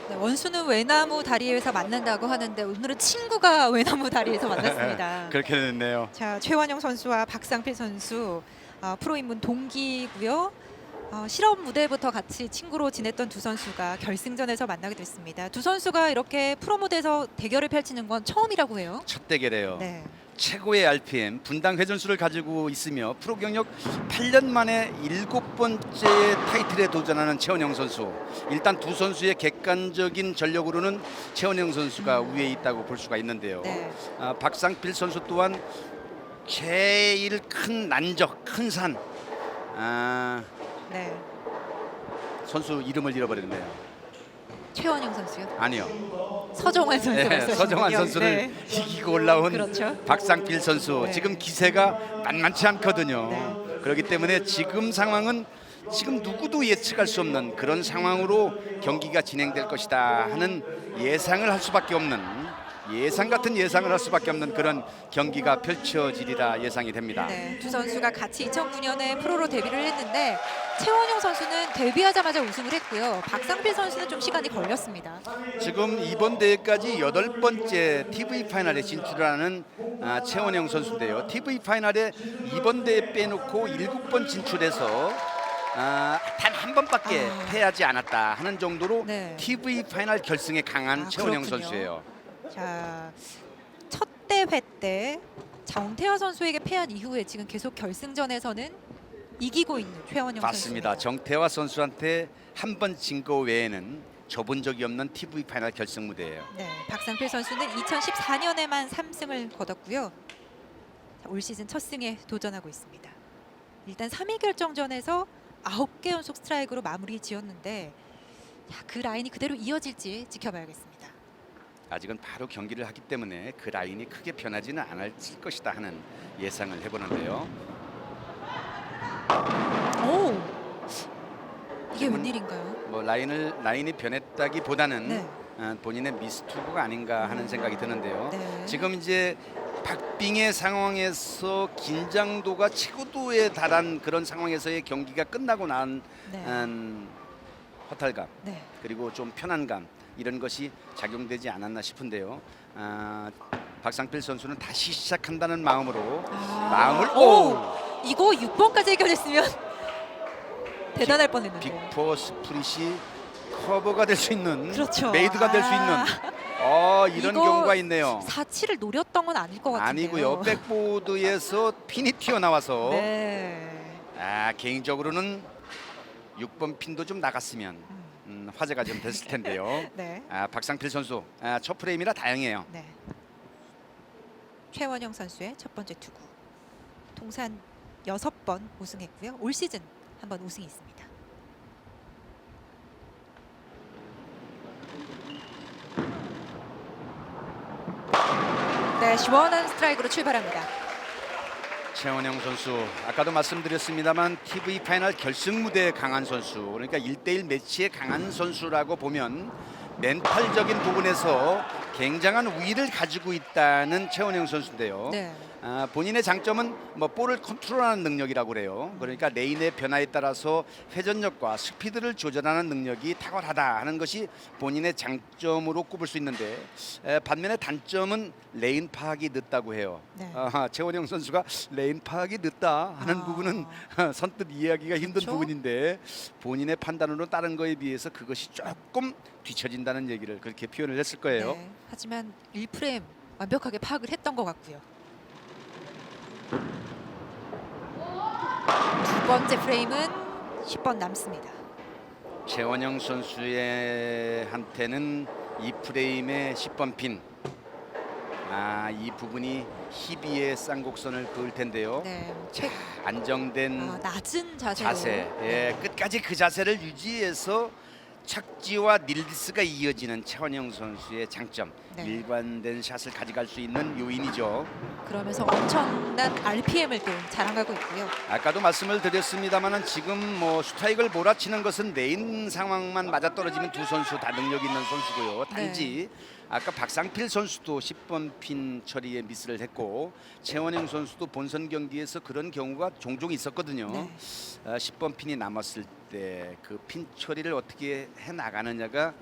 네, 원수는 외나무 다리에서 만난다고 하는데 오늘은 친구가 외나무 다리에서 만났습니다. 그렇게 됐네요. 자, 최원영 선수와 박상필 선수 프로 입문 동기고요. 실업 무대부터 같이 친구로 지냈던 두 선수가 결승전에서 만나게 됐습니다. 두 선수가 이렇게 프로 무대에서 대결을 펼치는 건 처음이라고 해요. 첫 대결이에요. 네. 최고의 RPM 분당 회전수를 가지고 있으며 프로 경력 8년 만에 7번째 타이틀에 도전하는 최원영 선수. 일단 두 선수의 객관적인 전력으로는 최원영 선수가 우위에 있다고 볼 수가 있는데요. 네. 박상필 선수 또한 제일 큰 난적, 큰 산. 네. 선수 이름을 잃어버렸네요. 최원영 선수요. 아니요. 서정환 선수 네, 말씀하시군요. 서정환 선수를 네. 이기고 올라온 그렇죠. 박상필 선수. 네. 지금 기세가 만만치 않거든요. 네. 그렇기 때문에 지금 상황은 지금 누구도 예측할 수 없는 그런 상황으로 경기가 진행될 것이다 하는 예상을 할 수밖에 없는, 예상 같은 예상을 할 수밖에 없는 그런 경기가 펼쳐지리라 예상이 됩니다. 네, 두 선수가 같이 2009년에 프로로 데뷔를 했는데 최원영 선수는 데뷔하자마자 우승을 했고요. 박상필 선수는 좀 시간이 걸렸습니다. 지금 이번 대회까지 8번째 TV 파이널에 진출하는 최원영 선수인데요. TV 파이널에 이번 대회 빼놓고 7번 진출해서 단 한 번밖에 패하지 않았다 하는 정도로 네. TV 파이널 결승에 강한 최원영 그렇군요. 선수예요. 자, 첫 대회 때 정태화 선수에게 패한 이후에 지금 계속 결승전에서는 이기고 있는 최원영 맞습니다. 선수입니다. 정태화 선수한테 한 번 진 거 외에는 져본 적이 없는 TV 파이널 결승 무대예요. 네, 박상필 선수는 2014년에만 3승을 거뒀고요. 자, 올 시즌 첫 승에 도전하고 있습니다. 일단 3위 결정전에서 9개 연속 스트라이크로 마무리 지었는데 그 라인이 그대로 이어질지 지켜봐야겠습니다. 아직은 바로 경기를 하기 때문에 그 라인이 크게 변하지는 않을 것이다 하는 예상을 해보는데요. 오, 이게 웬일인가요? 뭐 라인이 변했다기보다는 네. 본인의 미스투구가 아닌가 하는 생각이 드는데요. 네. 지금 이제 박빙의 상황에서 긴장도가 최고도에 달한 그런 상황에서의 경기가 끝나고 난 네. 허탈감, 네. 그리고 좀 편안감, 이런 것이 작용되지 않았나 싶은데요. 박상필 선수는 다시 시작한다는 마음으로 마음을 이거 6번까지 해결했으면 대단할 뻔했는데요. 빅포 스프릿이 커버가 될 수 있는, 그렇죠. 메이드가 될 수 있는 이런 이거 경우가 있네요. 4치를 노렸던 건 아닐 것 같은데요. 아니고요. 백보드에서 핀이 튀어나와서 네. 개인적으로는 6번 핀도 좀 나갔으면 화제가 좀 됐을 텐데요. 네. 박상필 선수 첫 프레임이라 다행이에요. 네. 최원영 선수의 첫 번째 투구. 통산 6번 우승했고요. 올 시즌 한 번 우승이 있습니다. 네, 시원한 스트라이크로 출발합니다. 최원영 선수, 아까도 말씀드렸습니다만 TV 파이널 결승 무대에 강한 선수, 그러니까 1대1 매치에 강한 선수라고 보면 멘탈적인 부분에서 굉장한 우위를 가지고 있다는 최원영 선수인데요. 네. 본인의 장점은 뭐 볼을 컨트롤하는 능력이라고 그래요. 그러니까 레인의 변화에 따라서 회전력과 스피드를 조절하는 능력이 탁월하다 하는 것이 본인의 장점으로 꼽을 수 있는데, 반면에 단점은 레인 파악이 늦다고 해요. 네. 최원영 선수가 레인 파악이 늦다 하는 부분은 선뜻 이해하기가 힘든 그렇죠? 부분인데, 본인의 판단으로 다른 거에 비해서 그것이 조금 뒤처진다는 얘기를 그렇게 표현을 했을 거예요. 네. 하지만 1프레임 완벽하게 파악을 했던 것 같고요. 두 번째 프레임은 10번 남습니다. 최원영 선수의 한테는 이 프레임의 10번 핀, 이 부분이 희비의 쌍곡선을 그을 텐데요. 네. 안정된 낮은 자세로. 자세, 끝까지 그 자세를 유지해서 착지와 릴리스가 이어지는 최원영 선수의 장점, 네. 일관된 샷을 가져갈 수 있는 요인이죠. 그러면서 엄청난 RPM을 또 자랑하고 있고요. 아까도 말씀을 드렸습니다만은 지금 뭐 스트라이크를 몰아치는 것은 레인 상황만 맞아떨어지면 두 선수 다 능력 있는 선수고요. 단지 아까 박상필 선수도 10번 핀 처리에 미스를 했고, 최원영 선수도 본선 경기에서 그런 경우가 종종 있었거든요. 네. 10번 핀이 남았을 때 때 그 핀 처리를 어떻게 해 나가느냐가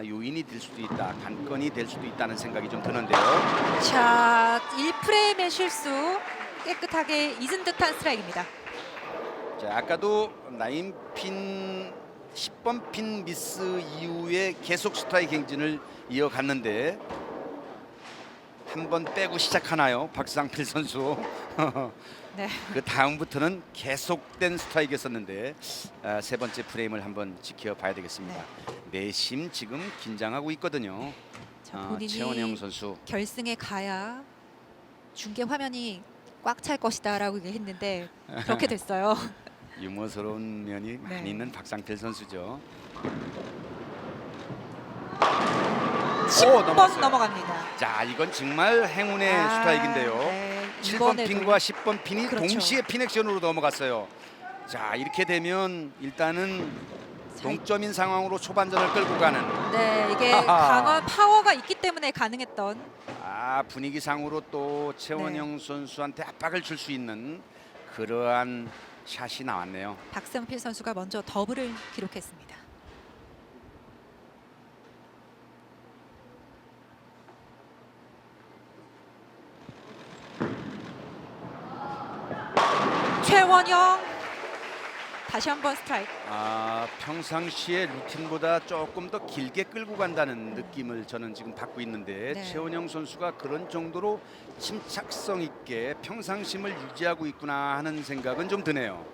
요인이 될 수도 있다, 관건이 될 수도 있다는 생각이 좀 드는데요. 자, 1프레임의 실수 깨끗하게 잊은 듯한 스트라이크입니다. 자, 아까도 9핀 10번 핀 미스 이후에 계속 스트라이크 행진을 이어갔는데 한 번 빼고 시작하나요, 박상필 선수? 네. 그 다음부터는 계속된 스트라이크였었는데 세 번째 프레임을 한번 지켜봐야 되겠습니다. 내심 지금 긴장하고 있거든요. 자, 본인이 최원영 선수. 결승에 가야 중계 화면이 꽉 찰 것이다라고 얘기했는데 그렇게 됐어요. 유머스러운 면이 많이 네. 있는 박상필 선수죠. 10번 넘었어요. 넘어갑니다. 자, 이건 정말 행운의 스트라이크인데요. 네, 7번 이번에도. 핀과 10번 핀이 그렇죠. 동시에 핀 액션으로 넘어갔어요. 자, 이렇게 되면 일단은 동점인 상황으로 초반전을 끌고 가는. 네, 이게 하하. 강한 파워가 있기 때문에 가능했던. 분위기상으로 또 최원영 선수한테 압박을 줄 수 있는 그러한 샷이 나왔네요. 박상필 선수가 먼저 더블을 기록했습니다. 최원영 다시 한번 스트라이크. 평상시의 루틴보다 조금 더 길게 끌고 간다는 느낌을 저는 지금 받고 있는데 네. 최원영 선수가 그런 정도로 침착성 있게 평상심을 유지하고 있구나 하는 생각은 좀 드네요.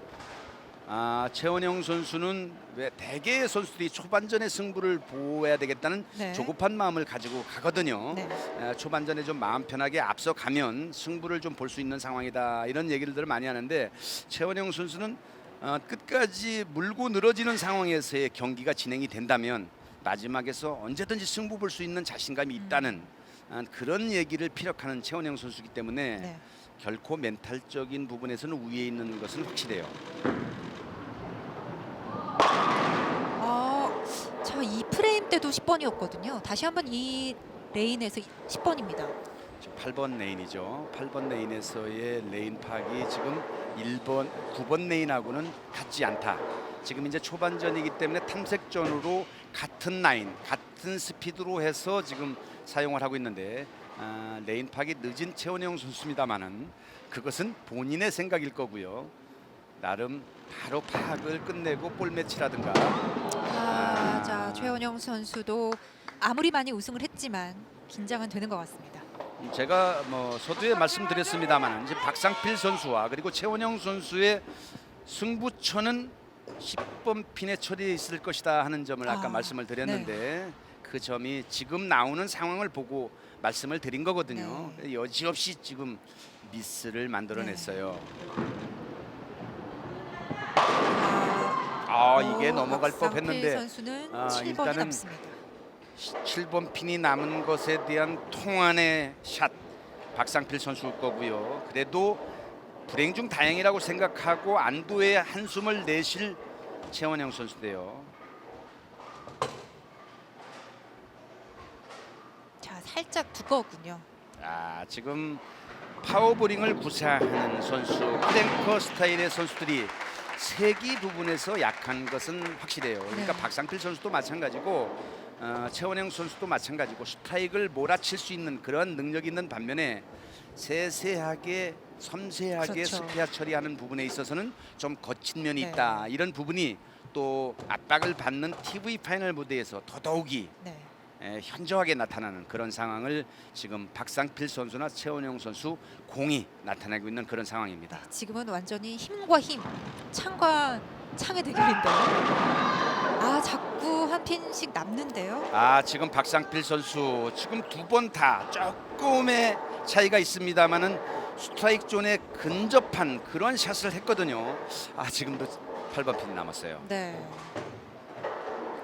최원영 선수는 왜 대개의 선수들이 초반전의 승부를 보호해야 되겠다는 네. 조급한 마음을 가지고 가거든요. 네. 초반전에 좀 마음 편하게 앞서가면 승부를 좀 볼 수 있는 상황이다, 이런 얘기들을 많이 하는데 최원영 선수는 끝까지 물고 늘어지는 상황에서의 경기가 진행이 된다면 마지막에서 언제든지 승부 볼 수 있는 자신감이 있다는 그런 얘기를 피력하는 최원영 선수이기 때문에 네. 결코 멘탈적인 부분에서는 우위에 있는 것은 확실해요. 저 2프레임 때도 10번이었거든요. 다시 한번 이 레인에서 10번입니다. 8번 레인이죠. 8번 레인에서의 레인 파악이 지금 1번, 9번 레인하고는 같지 않다. 지금 이제 초반전이기 때문에 탐색전으로 같은 라인, 같은 스피드로 해서 지금 사용을 하고 있는데 레인 파악이 늦은 최원영 선수입니다만은 그것은 본인의 생각일 거고요. 나름 바로 파악을 끝내고 볼 매치라든가. 자, 최원영 선수도 아무리 많이 우승을 했지만 긴장은 되는 것 같습니다. 제가 서두에 말씀드렸습니다만 이제 박상필 선수와 그리고 최원영 선수의 승부처는 10번 핀에 처리해 있을 것이다 하는 점을 아까 말씀을 드렸는데 그 점이 지금 나오는 상황을 보고 말씀을 드린 거거든요. 여지없이 지금 미스를 만들어냈어요. 이게 넘어갈 법했는데 선수는 7번이 일단은 남습니다. 7번 핀이 남은 것에 대한 통안의 샷 박상필 선수일 거고요. 그래도 불행 중 다행이라고 생각하고 안도의 한숨을 내쉴 최원영 선수인데요. 자, 살짝 두꺼웠군요. 지금 파워보링을 구사하는 선수, 크랭커 스타일의 선수들이 세기 부분에서 약한 것은 확실해요. 그러니까 박상필 선수도 마찬가지고 최원영 선수도 마찬가지고 스트라이크를 몰아칠 수 있는 그런 능력이 있는 반면에 세세하게 섬세하게 스페어 처리하는 부분에 있어서는 좀 거친 면이 있다. 이런 부분이 또 압박을 받는 TV 파이널 무대에서 더더욱이 현저하게 나타나는 그런 상황을 지금 박상필 선수나 최원영 선수 공이 나타내고 있는 그런 상황입니다. 지금은 완전히 힘과 힘, 창과 창의 대결인데요. 자꾸 한 핀씩 남는데요. 지금 박상필 선수 지금 두 번 다 조금의 차이가 있습니다만은 스트라이크 존에 근접한 그런 샷을 했거든요. 지금도 8번 핀이 남았어요. 네.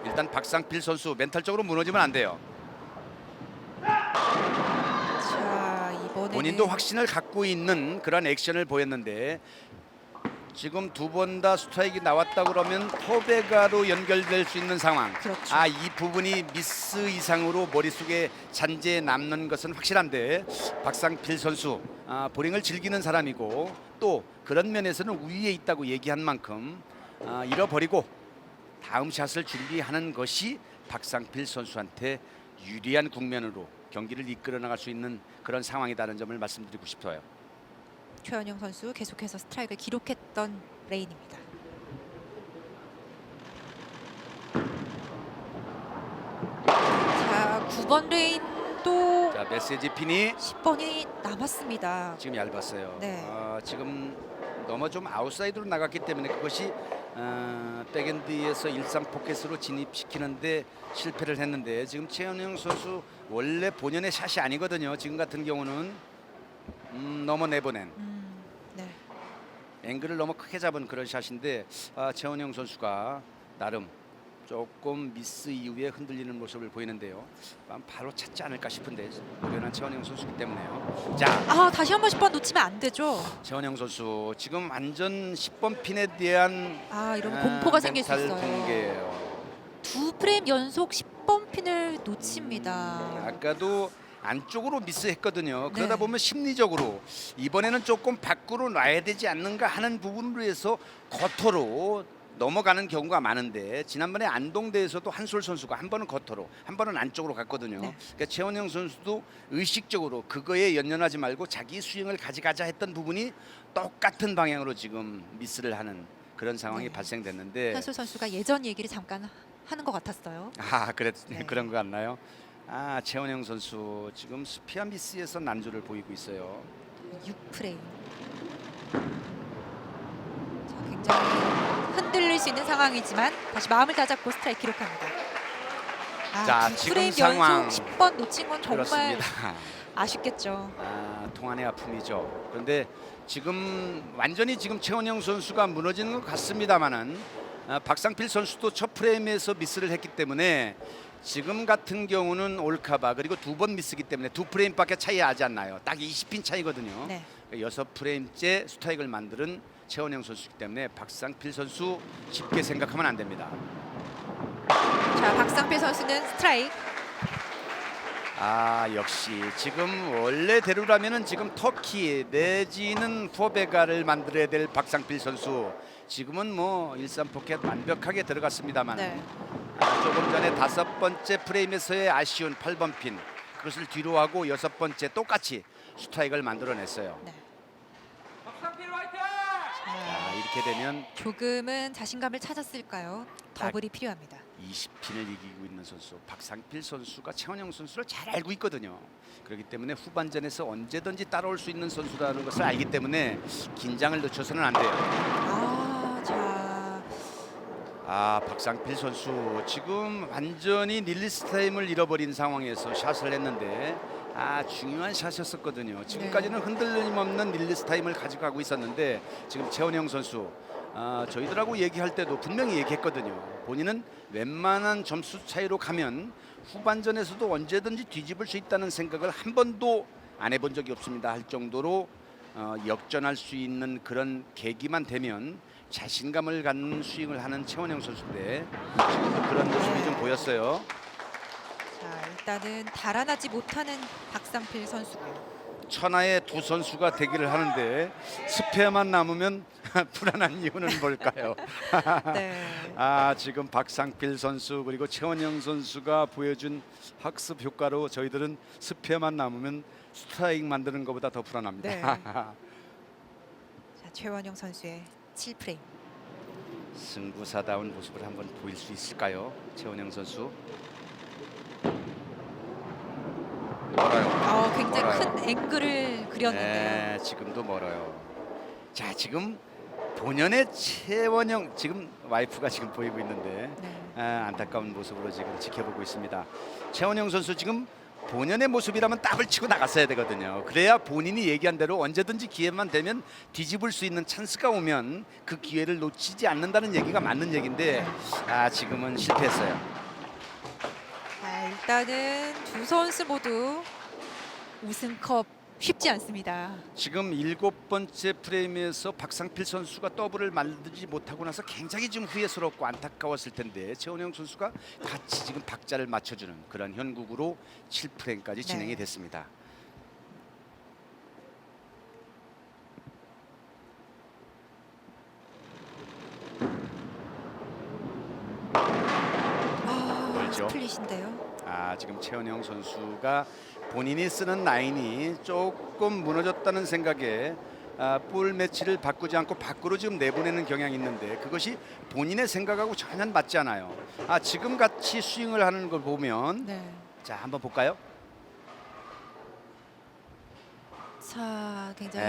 일단 박상필 선수 멘탈적으로 무너지면 안 돼요. 자, 이번에는 본인도 확신을 갖고 있는 그런 액션을 보였는데 지금 두 번 다 스트라이크가 나왔다 그러면 포베가로 연결될 수 있는 상황. 그렇죠. 이 부분이 미스 이상으로 머릿속에 잔재에 남는 것은 확실한데 박상필 선수 보링을 즐기는 사람이고 또 그런 면에서는 우위에 있다고 얘기한 만큼 잃어버리고 다음 샷을 준비하는 것이 박상필 선수한테 유리한 국면으로 경기를 이끌어 나갈 수 있는 그런 상황이라는 점을 말씀드리고 싶어요. 최원영 선수 계속해서 스트라이크를 기록했던 레인입니다. 자, 9번 레인도 자, 메시지 핀이 10번이 남았습니다. 지금 얇았어요. 네. 지금 너무 좀 아웃사이드로 나갔기 때문에 그것이 백엔드에서 일상 포켓으로 진입시키는데 실패를 했는데, 지금 최원영 선수 원래 본연의 샷이 아니거든요. 지금 같은 경우는 너무 내보낸 네. 앵글을 너무 크게 잡은 그런 샷인데, 최원영 선수가 나름 조금 미스 이후에 흔들리는 모습을 보이는데요. 바로 찾지 않을까 싶은데 노련한 최원영 선수이기 때문에요. 자, 다시 한번 10번 놓치면 안 되죠. 최원영 선수 지금 완전 10번 핀에 대한 이러면 공포가 생길 수 멘탈 있어요. 붕괴예요. 두 프레임 연속 10번 핀을 놓칩니다. 아까도 안쪽으로 미스했거든요. 그러다 네. 보면 심리적으로 이번에는 조금 밖으로 놔야 되지 않는가 하는 부분으로 해서 겉으로 넘어가는 경우가 많은데, 지난번에 안동대에서도 한솔 선수가 한 번은 겉으로 한 번은 안쪽으로 갔거든요. 네. 그러니까 최원영 선수도 의식적으로 그거에 연연하지 말고 자기 스윙을 가져가자 했던 부분이 똑같은 방향으로 지금 미스를 하는 그런 상황이 네. 발생됐는데, 한솔 선수가 예전 얘기를 잠깐 하는 것 같았어요. 네. 그런 것 같나요? 최원영 선수 지금 스피어 미스에서 난조를 보이고 있어요. 6프레임. 자, 굉장히 흔들릴 수 있는 상황이지만 다시 마음을 다잡고 스트라이크 기록합니다. 자, 두 지금 프레임 상황. 연속 10번 놓친 건 정말 그렇습니다. 아쉽겠죠. 통안의 아픔이죠. 그런데 지금 완전히 지금 최원영 선수가 무너지는 것 같습니다만은, 박상필 선수도 첫 프레임에서 미스를 했기 때문에 지금 같은 경우는 올카바 그리고 두 번 미스기 때문에 두 프레임밖에 차이 나지 않나요. 딱 20핀 차이거든요. 네. 6프레임째 스트라이크를 만드는 최원영 선수이기 때문에 박상필 선수 쉽게 생각하면 안 됩니다. 자, 박상필 선수는 스트라이크. 역시 지금 원래대로라면은 지금 터키 내지는 포베가를 만들어야 될 박상필 선수, 지금은 뭐 일산 포켓 완벽하게 들어갔습니다만, 네. 조금 전에 5번째 프레임에서의 아쉬운 8번 핀, 그것을 뒤로 하고 6번째 똑같이 스트라이크를 만들어냈어요. 네. 이렇게 되면 조금은 자신감을 찾았을까요? 더블이 필요합니다. 20핀을 이기고 있는 선수 박상필 선수가 최원영 선수를 잘 알고 있거든요. 그렇기 때문에 후반전에서 언제든지 따라올 수 있는 선수라는 것을 알기 때문에 긴장을 늦춰서는 안 돼요. 박상필 선수 지금 완전히 릴리스 타임을 잃어버린 상황에서 샷을 했는데, 중요한 샷이었었거든요. 지금까지는 흔들림 없는 릴리스 타임을 가져가고 있었는데, 지금 최원영 선수 저희들하고 얘기할 때도 분명히 얘기했거든요. 본인은 웬만한 점수 차이로 가면 후반전에서도 언제든지 뒤집을 수 있다는 생각을 한 번도 안 해본 적이 없습니다 할 정도로 역전할 수 있는 그런 계기만 되면 자신감을 갖는 스윙을 하는 최원영 선수인데, 지금도 그런 모습이 좀 보였어요. 자, 일단은 달아나지 못하는 박상필 선수고요. 천하의 두 선수가 대기를 하는데 스페어만 남으면 불안한 이유는 뭘까요? 네. 지금 박상필 선수 그리고 최원영 선수가 보여준 학습 효과로 저희들은 스페어만 남으면 스트라이크 만드는 것보다 더 불안합니다. 네. 자, 최원영 선수의 7프레임. 승부사다운 모습을 한번 보일 수 있을까요? 최원영 선수. 멀어요. 굉장히 멀어요. 큰 앵글을 그렸는데요. 네, 지금도 멀어요. 자, 지금 본연의 최원영, 지금 와이프가 지금 보이고 있는데 네. 안타까운 모습으로 지금 지켜보고 있습니다. 최원영 선수 지금 본연의 모습이라면 더블 치고 나갔어야 되거든요. 그래야 본인이 얘기한 대로 언제든지 기회만 되면 뒤집을 수 있는 찬스가 오면 그 기회를 놓치지 않는다는 얘기가 맞는 얘기인데, 지금은 실패했어요. 일단은 두 선수 모두 우승컵 쉽지 않습니다. 지금 7번째 프레임에서 박상필 선수가 더블을 만들지 못하고 나서 굉장히 좀 후회스럽고 안타까웠을 텐데, 최원영 선수가 같이 지금 박자를 맞춰주는 그런 형국으로 7프레임까지 진행이 됐습니다. 있죠. 스플릿인데요. 지금 최원영 선수가 본인이 쓰는 라인이 조금 무너졌다는 생각에 볼 매치를 바꾸지 않고 밖으로 지금 내보내는 경향이 있는데 그것이 본인의 생각하고 전혀 맞지 않아요. 지금 같이 스윙을 하는 걸 보면 네. 자 한번 볼까요? 자, 굉장히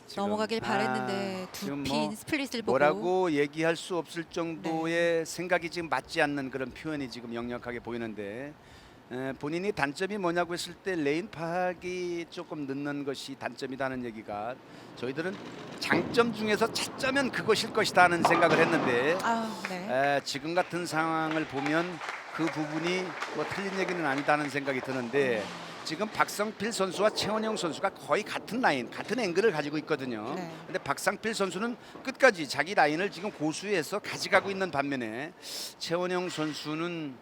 지금, 넘어가길 바랬는데 지금 두 핀 스플릿을 보고 뭐라고 얘기할 수 없을 정도의 생각이 지금 맞지 않는 그런 표현이 지금 역력하게 보이는데 본인이 단점이 뭐냐고 했을 때 레인 파악이 조금 늦는 것이 단점이라는 얘기가 저희들은 장점 중에서 차점은 그것일 것이다 하는 생각을 했는데 네. 지금 같은 상황을 보면 그 부분이 뭐 틀린 얘기는 아니다는 생각이 드는데 지금 박성필 선수와 최원영 선수가 거의 같은 라인, 같은 앵글을 가지고 있거든요. 네. 근데 박상필 선수는 끝까지 자기 라인을 지금 고수해서 가져가고 있는 반면에 최원영 선수는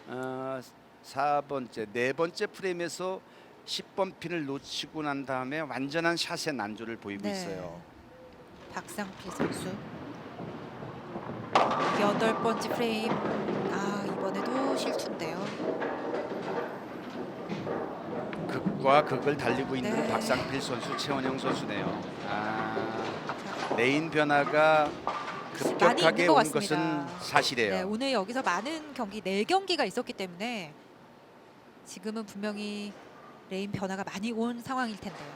4번째, 4번째 프레임에서 10번 핀을 놓치고 난 다음에 완전한 샷의 난조를 보이고 네. 있어요. 박상필 선수 8번째 프레임. 이번에도 실투인데요. 극과 극을 달리고 있는 네. 박상필 선수, 최원영 선수네요. 레인 변화가 많이 급격하게 있는 것 온 것은 같습니다. 사실이에요. 네, 오늘 여기서 많은 경기 4경기가 있었기 때문에 지금은 분명히 레인 변화가 많이 온 상황일 텐데요.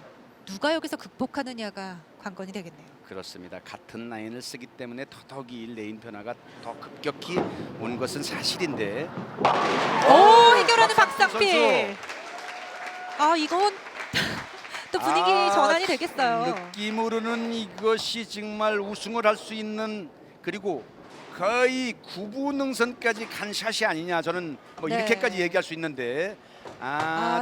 누가 여기서 극복하느냐가 관건이 되겠네요. 그렇습니다. 같은 라인을 쓰기 때문에 더더욱이 레인 변화가 더 급격히 온 것은 사실인데. 해결하는 박상필. 이건 또 분위기 전환이 되겠어요. 느낌으로는 이것이 정말 우승을 할 수 있는 그리고 거의 구부능선까지 간 샷이 아니냐 저는 뭐 네. 이렇게까지 얘기할 수 있는데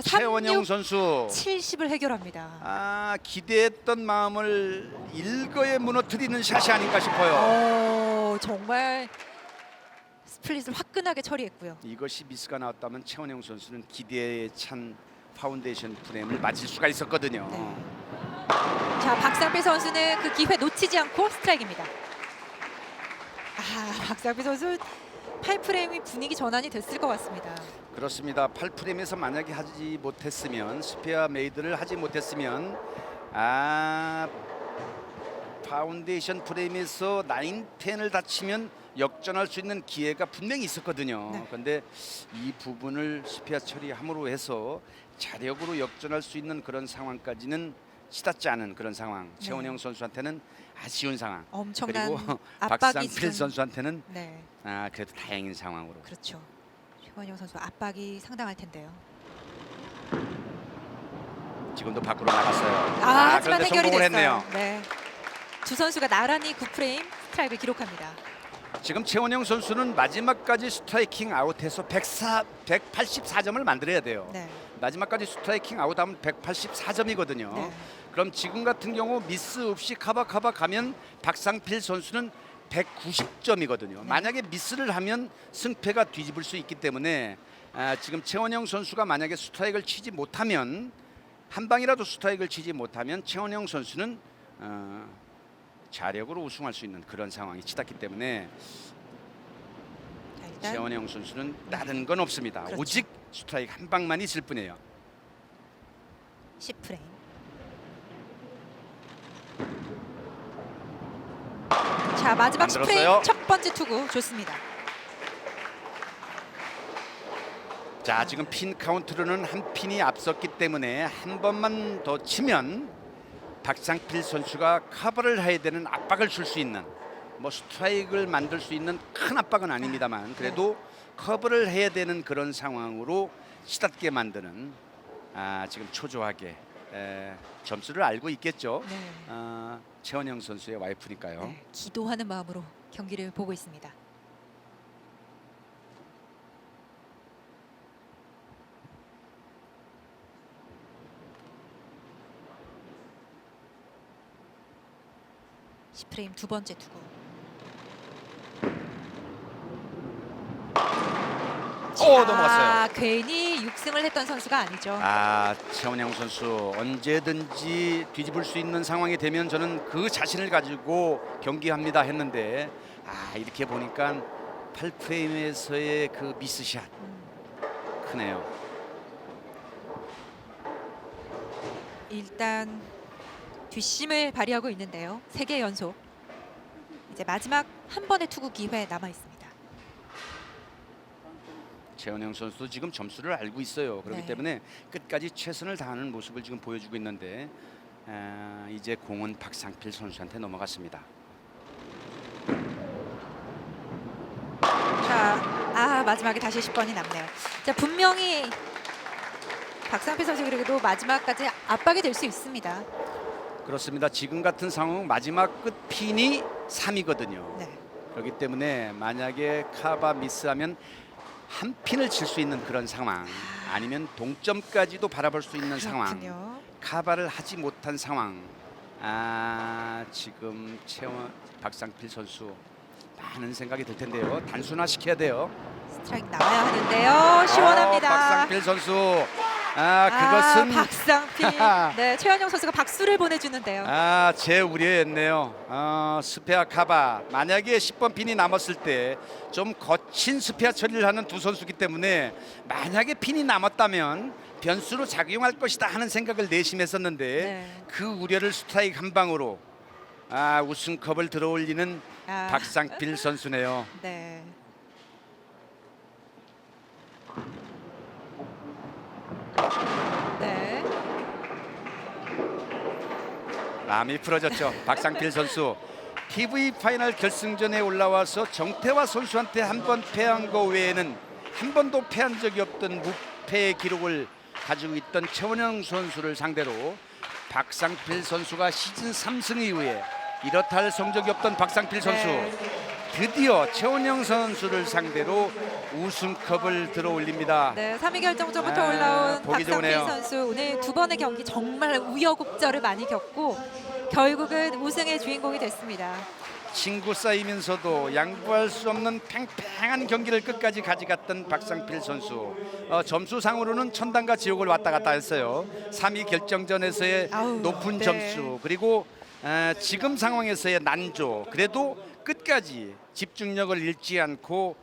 최원영 36, 선수 70을 해결합니다. 기대했던 마음을 일거에 무너뜨리는 샷이 아닌가 싶어요. 정말 스플릿을 화끈하게 처리했고요. 이것이 미스가 나왔다면 최원영 선수는 기대에 찬 파운데이션 프레임을 맞을 수가 있었거든요. 네. 자, 박상필 선수는 그 기회 놓치지 않고 스트라이크입니다. 박상필 선수 8프레임이 분위기 전환이 됐을 것 같습니다. 그렇습니다. 8프레임에서 만약에 하지 못했으면 스페어 메이드를 하지 못했으면 파운데이션 프레임에서 9, 10을 다치면 역전할 수 있는 기회가 분명히 있었거든요. 네. 그런데 이 부분을 스페어 처리함으로 해서 자력으로 역전할 수 있는 그런 상황까지는 치닫지 않은 그런 상황. 네. 최원영 선수한테는 아쉬운 상황. 엄청난 그리고 압박이 박상필 좀- 선수한테는 네, 그래도 다행인 상황으로. 그렇죠. 최원영 선수 압박이 상당할 텐데요. 지금도 밖으로 나갔어요. 하지만 그런데 해결이 성공을 됐어요. 했네요. 네. 두 선수가 나란히 9프레임 스트라이크를 기록합니다. 지금 최원영 선수는 마지막까지 스트라이킹 아웃해서 184점을 만들어야 돼요. 네. 마지막까지 스트라이킹 아웃하면 184점이거든요. 네. 그럼 지금 같은 경우 미스 없이 카바 가면 박상필 선수는 190점이거든요. 네. 만약에 미스를 하면 승패가 뒤집을 수 있기 때문에 지금 최원영 선수가 만약에 스트라이크를 치지 못하면 한 방이라도 스트라이크를 치지 못하면 최원영 선수는 자력으로 우승할 수 있는 그런 상황이 치닫기 때문에 자, 일단 최원영 선수는 다른 건 없습니다. 그렇죠. 오직 스트라이크 한 방만 있을 뿐이에요. 10프레임. 자, 마지막 10프레임 만들었어요. 첫 번째 투구 좋습니다. 자, 지금 핀 카운트로는 한 핀이 앞섰기 때문에 한 번만 더 치면 박상필 선수가 커버를 해야 되는 압박을 줄 수 있는 뭐 스트라이크를 만들 수 있는 큰 압박은 아닙니다만 그래도 커버를 해야 되는 그런 상황으로 치닫게 만드는 지금 초조하게 점수를 알고 있겠죠. 네. 최원영 선수의 와이프니까요. 네, 기도하는 마음으로 경기를 보고 있습니다. 프레임 두 번째 투구. 넘어갔어요. 괜히 6승을 했던 선수가 아니죠. 최원영 선수 언제든지 뒤집을 수 있는 상황이 되면 저는 그 자신을 가지고 경기합니다 했는데 이렇게 보니까 8프레임에서의 그 미스샷 크네요. 일단 뒷심을 발휘하고 있는데요. 3개 연속. 이제 마지막 한 번의 투구 기회 남아 있습니다. 최원영 선수도 지금 점수를 알고 있어요. 그렇기 네. 때문에 끝까지 최선을 다하는 모습을 지금 보여주고 있는데 이제 공은 박상필 선수한테 넘어갔습니다. 자, 마지막에 다시 10번이 남네요. 자, 분명히 박상필 선수 그래도 마지막까지 압박이 될 수 있습니다. 그렇습니다. 지금 같은 상황 마지막 끝 핀이 3이거든요. 네. 그렇기 때문에 만약에 카바 미스하면 한 핀을 칠 수 있는 그런 상황, 아니면 동점까지도 바라볼 수 있는 상황, 그렇군요. 카바를 하지 못한 상황. 지금 박상필 선수 많은 생각이 들 텐데요. 단순화시켜야 돼요. 스트라이크 나와야 하는데요. 시원합니다. 박상필 선수. 그것은 박상필. 네, 최원영 선수가 박수를 보내주는데요. 제 우려였네요. 스페어 카바 만약에 10번 핀이 남았을 때 좀 거친 스페어 처리를 하는 두 선수기 때문에 만약에 핀이 남았다면 변수로 작용할 것이다 하는 생각을 내심했었는데 네. 그 우려를 스트라이크 한 방으로 우승컵을 들어올리는 박상필 선수네요. 네. 네. 마음이 풀어졌죠. 박상필 선수 TV 파이널 결승전에 올라와서 정태화 선수한테 한 번 패한 거 외에는 한 번도 패한 적이 없던 무패의 기록을 가지고 있던 최원영 선수를 상대로 박상필 선수가 시즌 3승 이후에 이렇다 할 성적이 없던 박상필 선수, 네. 드디어 최원영 선수를 상대로 우승컵을 들어올립니다. 네, 3위 결정전부터 올라온 보기 박상필 좋으네요. 선수 오늘 두 번의 경기 정말 우여곡절을 많이 겪고 결국은 우승의 주인공이 됐습니다. 친구 쌓이면서도 양보할 수 없는 팽팽한 경기를 끝까지 가져갔던 박상필 선수. 점수상으로는 천당과 지옥을 왔다 갔다 했어요. 3위 결정전에서의 높은 네. 점수, 그리고 지금 상황에서의 난조. 그래도 끝까지 집중력을 잃지 않고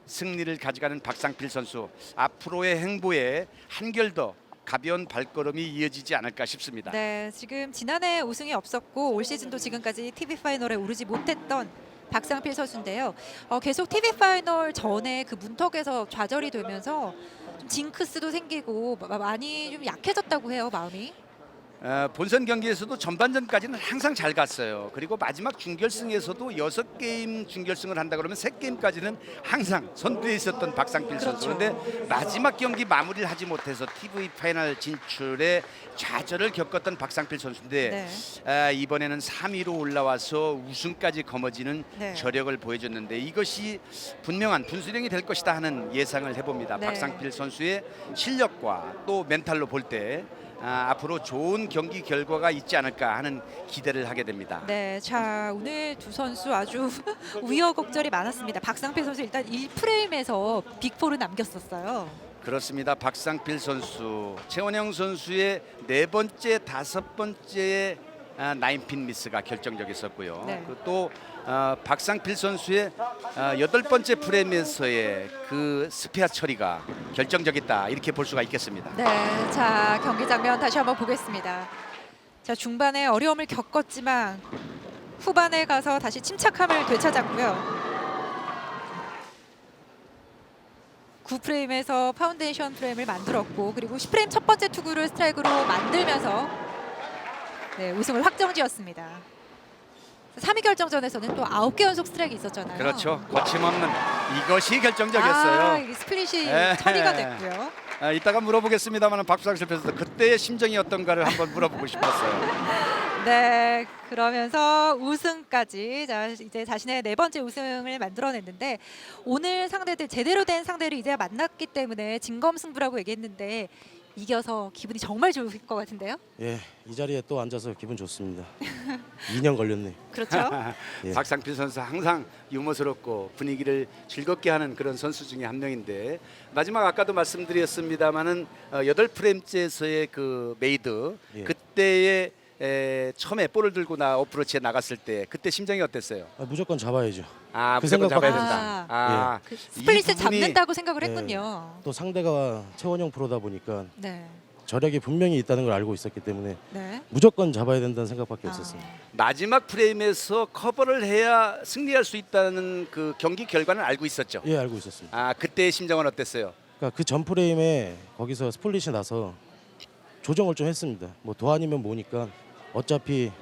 승리를 가져가는 박상필 선수. 앞으로의 행보에 한결 더 가벼운 발걸음이 이어지지 않을까 싶습니다. 네, 지금 지난해 우승이 없었고 올 시즌도 지금까지 TV 파이널에 오르지 못했던 박상필 선수인데요. 계속 TV 파이널 전에 그 문턱에서 좌절이 되면서 좀 징크스도 생기고 많이 좀 약해졌다고 해요, 마음이. 본선 경기에서도 전반전까지는 항상 잘 갔어요. 그리고 마지막 준결승에서도 6게임 준결승을 한다 그러면 3게임까지는 항상 선두에 있었던 박상필 선수. 그렇죠. 그런데 마지막 경기 마무리를 하지 못해서 TV 파이널 진출에 좌절을 겪었던 박상필 선수인데 이번에는 3위로 올라와서 우승까지 거머쥐는 저력을 보여줬는데 이것이 분명한 분수령이 될 것이다 하는 예상을 해봅니다. 박상필 선수의 실력과 또 멘탈로 볼 때 앞으로 좋은 경기 결과가 있지 않을까 하는 기대를 하게 됩니다. 네, 자 오늘 두 선수 아주 우여곡절이 많았습니다. 박상필 선수 일단 1프레임에서 빅4를 남겼었어요. 그렇습니다. 박상필 선수, 최원영 선수의 4번째, 5번째 나인핀 미스가 결정적이었고요. 또 박상필 선수의 8번째 프레임에서의 그 스페어 처리가 결정적이다 이렇게 볼 수가 있겠습니다. 네, 자 경기 장면 다시 한번 보겠습니다. 자 중반에 어려움을 겪었지만 후반에 가서 다시 침착함을 되찾았고요. 9프레임에서 파운데이션 프레임을 만들었고 그리고 10프레임 첫 번째 투구를 스트라이크로 만들면서 우승을 확정지었습니다. 3위 결정전에서는 또 9개 연속 스트라이크 있었잖아요. 그렇죠. 거침없는 이것이 결정적이었어요. 스플릿이 처리가 됐고요. 이따가 물어보겠습니다만 박상필 선수 그때의 심정이 어떤가를 한번 물어보고 싶었어요. 네, 그러면서 우승까지 이제 자신의 4번째 우승을 만들어냈는데 오늘 상대들 제대로 된 상대를 이제 만났기 때문에 진검승부라고 얘기했는데 이겨서 기분이 정말 좋을 것 같은데요. 예, 이 자리에 또 앉아서 기분 좋습니다. 2년 걸렸네. 그렇죠. 예. 박상필 선수 항상 유머스럽고 분위기를 즐겁게 하는 그런 선수 중에 한 명인데 마지막 아까도 말씀드렸습니다마는 8프레임째에서의 그 메이드 그때의 처음에 볼을 들고 어프로치에 나갔을 때 그때 심정이 어땠어요? 무조건 잡아야죠. 아, 그 무조건 잡아야 생각밖에 된다. 아, 그 이 스플릿을 부분이- 잡는다고 생각을 네. 했군요. 또 상대가 최원영 프로다 보니까 네. 저력이 분명히 있다는 걸 알고 있었기 때문에 네. 무조건 잡아야 된다는 생각밖에 없었습니다. 마지막 프레임에서 커버를 해야 승리할 수 있다는 그 경기 결과는 알고 있었죠. 예, 알고 있었습니다. 아, 그때의 심정은 어땠어요? 그러니까 그 전 프레임에 거기서 스플릿이 나서 조정을 좀 했습니다. 뭐 도 아니면 뭐니까 어차피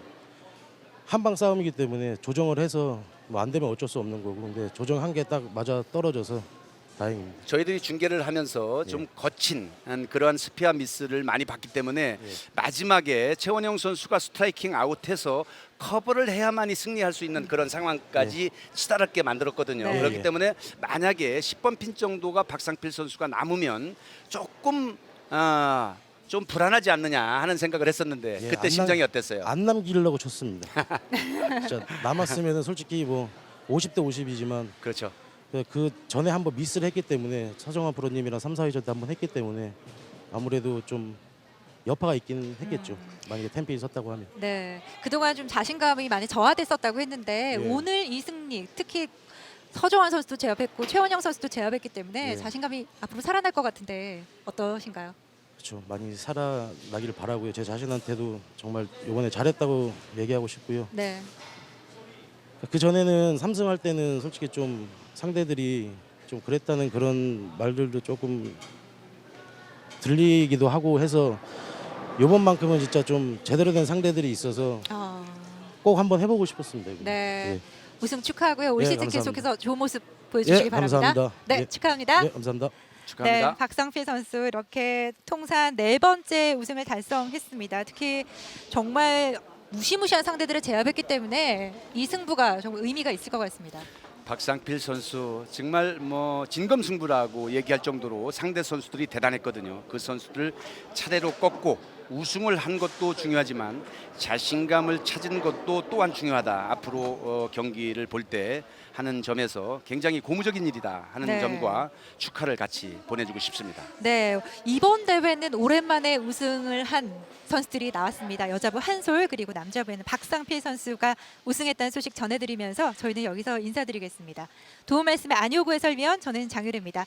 한방 싸움이기 때문에 조정을 해서 뭐 안 되면 어쩔 수 없는 거고, 근데 조정한 게 딱 맞아 떨어져서 다행입니다. 저희들이 중계를 하면서 좀 거친 그러한 스피어 미스를 많이 봤기 때문에 마지막에 최원영 선수가 스트라이킹 아웃해서 커버를 해야만이 승리할 수 있는 그런 상황까지 치달았게 만들었거든요. 네. 그렇기 예. 때문에 만약에 10번 핀 정도가 박상필 선수가 남으면 조금 좀 불안하지 않느냐 하는 생각을 했었는데 예, 그때 안 심정이 남- 어땠어요? 안 남기려고 쳤습니다. 진짜 남았으면은 솔직히 뭐 50대 50이지만 그렇죠. 그 전에 한번 미스를 했기 때문에 서정환 프로님이랑 3, 4위전 때 한번 했기 때문에 아무래도 좀 여파가 있긴 했겠죠. 만약에 템페이 섰다고 하면. 네. 그동안 좀 자신감이 많이 저하됐었다고 했는데 예. 오늘 이 승리 특히 서정환 선수도 제압했고 최원영 선수도 제압했기 때문에 예. 자신감이 앞으로 살아날 것 같은데 어떠신가요? 그렇죠. 많이 살아나기를 바라고요. 제 자신한테도 정말 이번에 잘했다고 얘기하고 싶고요. 네. 그 전에는 3승 할 때는 솔직히 좀 상대들이 좀 그랬다는 그런 말들도 조금 들리기도 하고 해서 이번만큼은 진짜 좀 제대로 된 상대들이 있어서 꼭 한번 해보고 싶었습니다. 이거. 네. 우승 축하하고요. 올 예, 시즌 감사합니다. 계속해서 좋은 모습 보여주시기 예, 바랍니다. 감사합니다. 네, 예. 축하합니다. 네, 감사합니다. 축하합니다. 네, 박상필 선수 이렇게 통산 4번째 우승을 달성했습니다. 특히 정말 무시무시한 상대들을 제압했기 때문에 이 승부가 정말 의미가 있을 것 같습니다. 박상필 선수 정말 뭐 진검승부라고 얘기할 정도로 상대 선수들이 대단했거든요. 그 선수들 차례로 꺾고 우승을 한 것도 중요하지만 자신감을 찾은 것도 또한 중요하다. 앞으로 경기를 볼 때 하는 점에서 굉장히 고무적인 일이다 하는 네. 점과 축하를 같이 보내주고 싶습니다. 네, 이번 대회는 오랜만에 우승을 한 선수들이 나왔습니다. 여자부 한솔 그리고 남자부에는 박상필 선수가 우승했다는 소식 전해드리면서 저희는 여기서 인사드리겠습니다. 도움 말씀에 안효구 해설위원, 저는 장유래입니다.